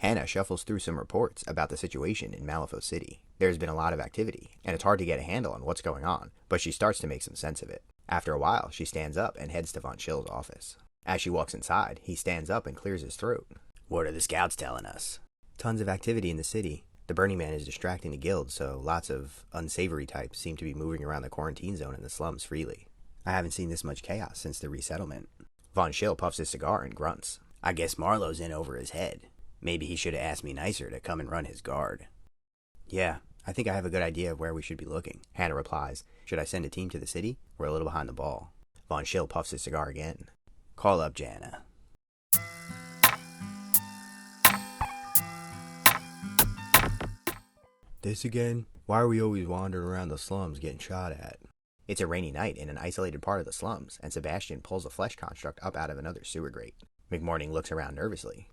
Hannah shuffles through some reports about the situation in Malifaux City. There's been a lot of activity, and it's hard to get a handle on what's going on, but she starts to make some sense of it. After a while, she stands up and heads to Von Schill's office. As she walks inside, he stands up and clears his throat. What are the scouts telling us? Tons of activity in the city. The Burning Man is distracting the guild, so lots of unsavory types seem to be moving around the quarantine zone in the slums freely. I haven't seen this much chaos since the resettlement. Von Schill puffs his cigar and grunts. I guess Marlowe's in over his head. Maybe he should have asked me nicer to come and run his guard. Yeah, I think I have a good idea of where we should be looking, Hannah replies. Should I send a team to the city? We're a little behind the ball. Von Schill puffs his cigar again. Call up Jana. This again? Why are we always wandering around the slums getting shot at? It's a rainy night in an isolated part of the slums, and Sebastian pulls a flesh construct up out of another sewer grate. McMorning looks around nervously.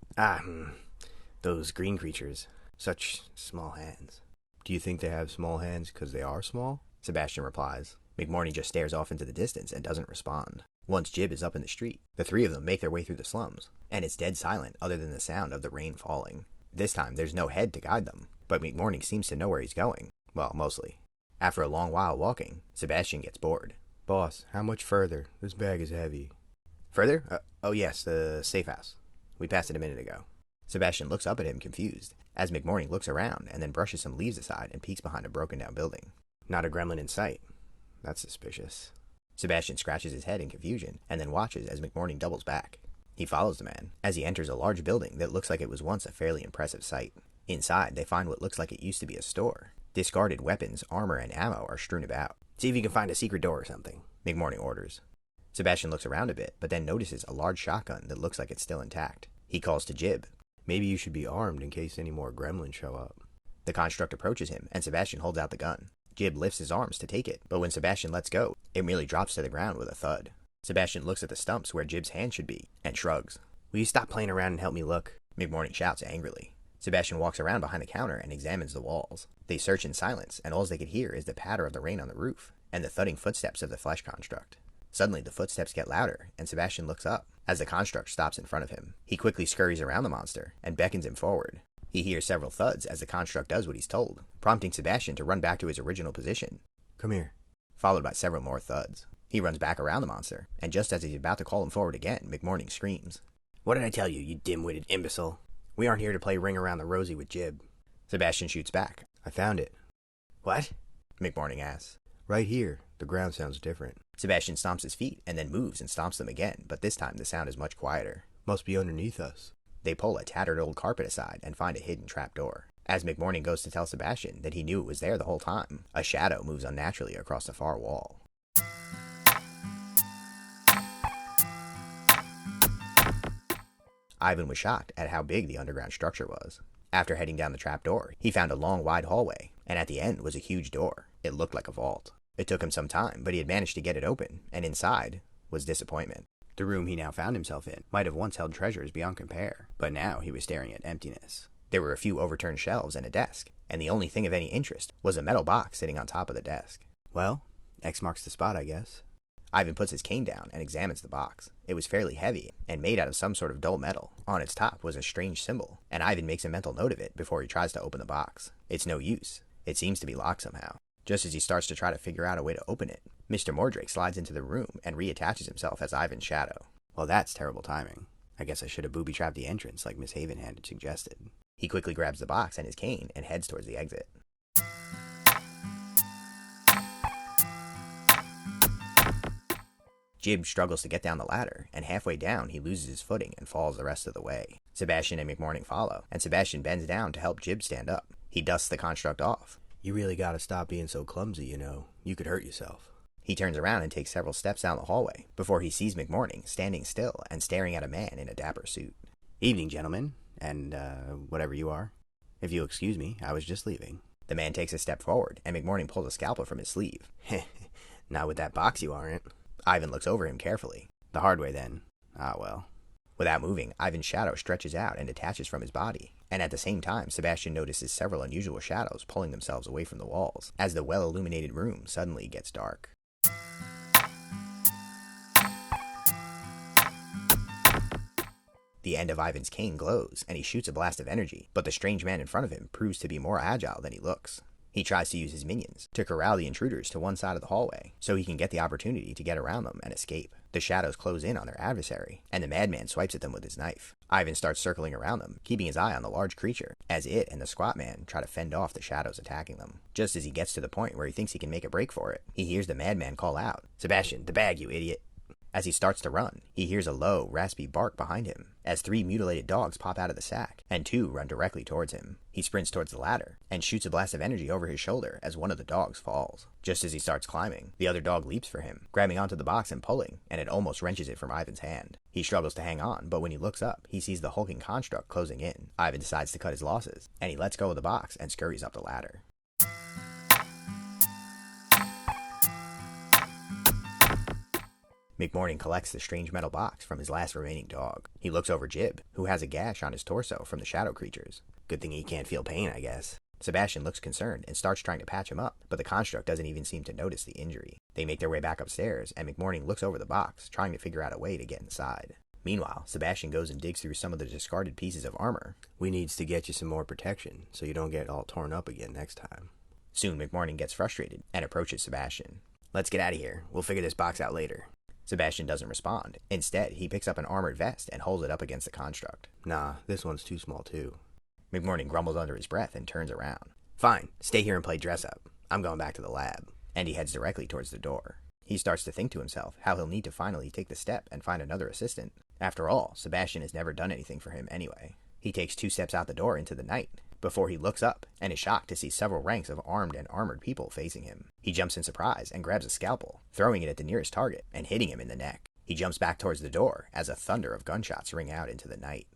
Those green creatures. Such small hands. Do you think they have small hands because they are small? Sebastian replies. McMorning just stares off into the distance and doesn't respond. Once Jib is up in the street, the three of them make their way through the slums, and it's dead silent other than the sound of the rain falling. This time there's no head to guide them, but McMorning seems to know where he's going. Well, mostly. After a long while walking, Sebastian gets bored. Boss, how much further? This bag is heavy. Further? Oh yes, the safe house. We passed it a minute ago. Sebastian looks up at him confused, as McMorning looks around and then brushes some leaves aside and peeks behind a broken down building. Not a gremlin in sight. That's suspicious. Sebastian scratches his head in confusion and then watches as McMorning doubles back. He follows the man as he enters a large building that looks like it was once a fairly impressive sight. Inside, they find what looks like it used to be a store. Discarded weapons, armor, and ammo are strewn about. See if you can find a secret door or something, McMorning orders. Sebastian looks around a bit, but then notices a large shotgun that looks like it's still intact. He calls to Jib. Maybe you should be armed in case any more gremlins show up. The construct approaches him, and Sebastian holds out the gun. Jib lifts his arms to take it, but when Sebastian lets go, it merely drops to the ground with a thud. Sebastian looks at the stumps where Jib's hand should be, and shrugs. Will you stop playing around and help me look? McMorning shouts angrily. Sebastian walks around behind the counter and examines the walls. They search in silence, and all they could hear is the patter of the rain on the roof, and the thudding footsteps of the flesh construct. Suddenly, the footsteps get louder, and Sebastian looks up, as the construct stops in front of him. He quickly scurries around the monster, and beckons him forward. He hears several thuds as the construct does what he's told, prompting Sebastian to run back to his original position. Come here. Followed by several more thuds. He runs back around the monster, and just as he's about to call him forward again, McMorning screams. What did I tell you, you dim-witted imbecile? We aren't here to play ring around the rosy with Jib. Sebastian shoots back. I found it. What? McMorning asks. Right here. The ground sounds different. Sebastian stomps his feet and then moves and stomps them again, but this time the sound is much quieter. Must be underneath us. They pull a tattered old carpet aside and find a hidden trapdoor. As McMorning goes to tell Sebastian that he knew it was there the whole time, a shadow moves unnaturally across the far wall. Ivan was shocked at how big the underground structure was. After heading down the trapdoor, he found a long, wide hallway, and at the end was a huge door. It looked like a vault. It took him some time, but he had managed to get it open, and inside was disappointment. The room he now found himself in might have once held treasures beyond compare, but now he was staring at emptiness. There were a few overturned shelves and a desk, and the only thing of any interest was a metal box sitting on top of the desk. Well, X marks the spot, I guess. Ivan puts his cane down and examines the box. It was fairly heavy and made out of some sort of dull metal. On its top was a strange symbol, and Ivan makes a mental note of it before he tries to open the box. It's no use. It seems to be locked somehow. Just as he starts to try to figure out a way to open it, Mr. Mordrake slides into the room and reattaches himself as Ivan's shadow. Well, that's terrible timing. I guess I should have booby-trapped the entrance like Miss Havenhand had suggested. He quickly grabs the box and his cane and heads towards the exit. Jib struggles to get down the ladder, and halfway down he loses his footing and falls the rest of the way. Sebastian and McMorning follow, and Sebastian bends down to help Jib stand up. He dusts the construct off. You really gotta stop being so clumsy, you know. You could hurt yourself. He turns around and takes several steps down the hallway, before he sees McMorning standing still and staring at a man in a dapper suit. Evening, gentlemen, and, whatever you are. If you'll excuse me, I was just leaving. The man takes a step forward, and McMorning pulls a scalpel from his sleeve. Not with that box you aren't. Ivan looks over him carefully. The hard way, then. Ah, well. Without moving, Ivan's shadow stretches out and detaches from his body, and at the same time, Sebastian notices several unusual shadows pulling themselves away from the walls, as the well-illuminated room suddenly gets dark. The end of Ivan's cane glows, and he shoots a blast of energy, but the strange man in front of him proves to be more agile than he looks. He tries to use his minions to corral the intruders to one side of the hallway, so he can get the opportunity to get around them and escape. The shadows close in on their adversary, and the madman swipes at them with his knife. Ivan starts circling around them, keeping his eye on the large creature, as it and the squat man try to fend off the shadows attacking them. Just as he gets to the point where he thinks he can make a break for it, he hears the madman call out, "Sebastian, the bag, you idiot!" As he starts to run, he hears a low, raspy bark behind him, as 3 mutilated dogs pop out of the sack, and 2 run directly towards him. He sprints towards the ladder, and shoots a blast of energy over his shoulder as one of the dogs falls. Just as he starts climbing, the other dog leaps for him, grabbing onto the box and pulling, and it almost wrenches it from Ivan's hand. He struggles to hang on, but when he looks up, he sees the hulking construct closing in. Ivan decides to cut his losses, and he lets go of the box and scurries up the ladder. McMorning collects the strange metal box from his last remaining dog. He looks over Jib, who has a gash on his torso from the shadow creatures. Good thing he can't feel pain, I guess. Sebastian looks concerned and starts trying to patch him up, but the construct doesn't even seem to notice the injury. They make their way back upstairs, and McMorning looks over the box, trying to figure out a way to get inside. Meanwhile, Sebastian goes and digs through some of the discarded pieces of armor. We needs to get you some more protection, so you don't get all torn up again next time. Soon, McMorning gets frustrated and approaches Sebastian. Let's get out of here. We'll figure this box out later. Sebastian doesn't respond. Instead, he picks up an armored vest and holds it up against the construct. Nah, this one's too small too. McMorning grumbles under his breath and turns around. Fine, stay here and play dress up. I'm going back to the lab. And he heads directly towards the door. He starts to think to himself how he'll need to finally take the step and find another assistant. After all, Sebastian has never done anything for him anyway. He takes 2 steps out the door into the night, before he looks up and is shocked to see several ranks of armed and armored people facing him. He jumps in surprise and grabs a scalpel, throwing it at the nearest target and hitting him in the neck. He jumps back towards the door as a thunder of gunshots ring out into the night.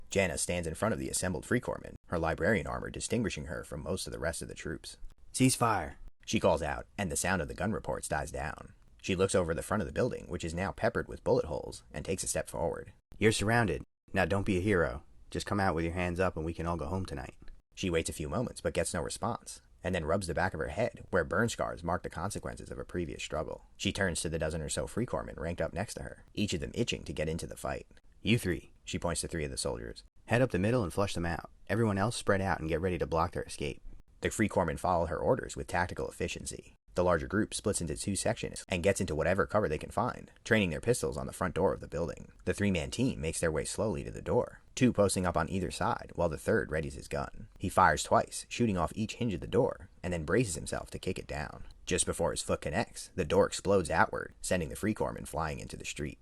Jana stands in front of the assembled Free Corpsmen, her librarian armor distinguishing her from most of the rest of the troops. "Cease fire," she calls out, and the sound of the gun reports dies down. She looks over the front of the building, which is now peppered with bullet holes, and takes a step forward. "You're surrounded. Now don't be a hero. Just come out with your hands up and we can all go home tonight." She waits a few moments but gets no response, and then rubs the back of her head, where burn scars mark the consequences of a previous struggle. She turns to the dozen or so Free Corpsmen ranked up next to her, each of them itching to get into the fight. "You 3, she points to 3 of the soldiers. "Head up the middle and flush them out. Everyone else spread out and get ready to block their escape." The Free Corpsmen follow her orders with tactical efficiency. The larger group splits into 2 sections and gets into whatever cover they can find, training their pistols on the front door of the building. The 3-man team makes their way slowly to the door, 2 posting up on either side, while the 3rd readies his gun. He fires twice, shooting off each hinge of the door, and then braces himself to kick it down. Just before his foot connects, the door explodes outward, sending the Free Corpsmen flying into the street.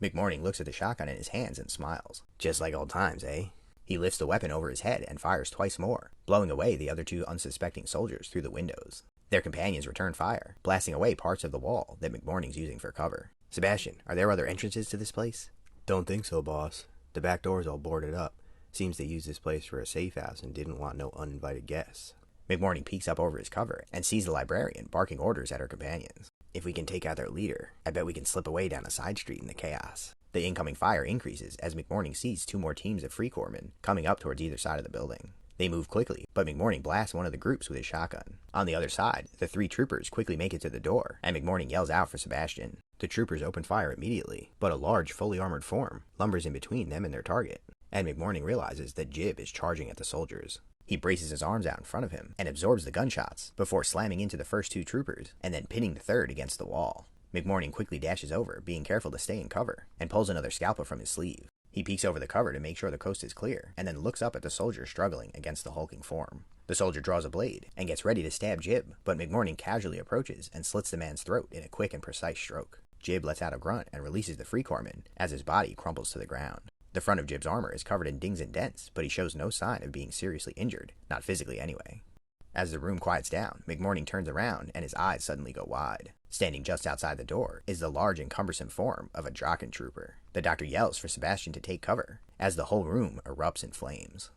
McMorning looks at the shotgun in his hands and smiles. "Just like old times, eh?" He lifts the weapon over his head and fires twice more, blowing away the other 2 unsuspecting soldiers through the windows. Their companions return fire, blasting away parts of the wall that McMorning's using for cover. "Sebastian, are there other entrances to this place?" "Don't think so, boss. The back door's all boarded up. Seems they used this place for a safe house and didn't want no uninvited guests." McMorning peeks up over his cover and sees the librarian barking orders at her companions. "If we can take out their leader, I bet we can slip away down a side street in the chaos." The incoming fire increases as McMorning sees 2 more teams of Free Corpsmen coming up towards either side of the building. They move quickly, but McMorning blasts one of the groups with his shotgun. On the other side, the 3 troopers quickly make it to the door, and McMorning yells out for Sebastian. The troopers open fire immediately, but a large, fully armored form lumbers in between them and their target, and McMorning realizes that Jib is charging at the soldiers. He braces his arms out in front of him and absorbs the gunshots before slamming into the first 2 troopers and then pinning the 3rd against the wall. McMorning quickly dashes over, being careful to stay in cover, and pulls another scalpel from his sleeve. He peeks over the cover to make sure the coast is clear, and then looks up at the soldier struggling against the hulking form. The soldier draws a blade and gets ready to stab Jib, but McMorning casually approaches and slits the man's throat in a quick and precise stroke. Jib lets out a grunt and releases the Free Corpsman as his body crumples to the ground. The front of Jib's armor is covered in dings and dents, but he shows no sign of being seriously injured, not physically anyway. As the room quiets down, McMorning turns around and his eyes suddenly go wide. Standing just outside the door is the large and cumbersome form of a Draken trooper. The doctor yells for Sebastian to take cover, as the whole room erupts in flames.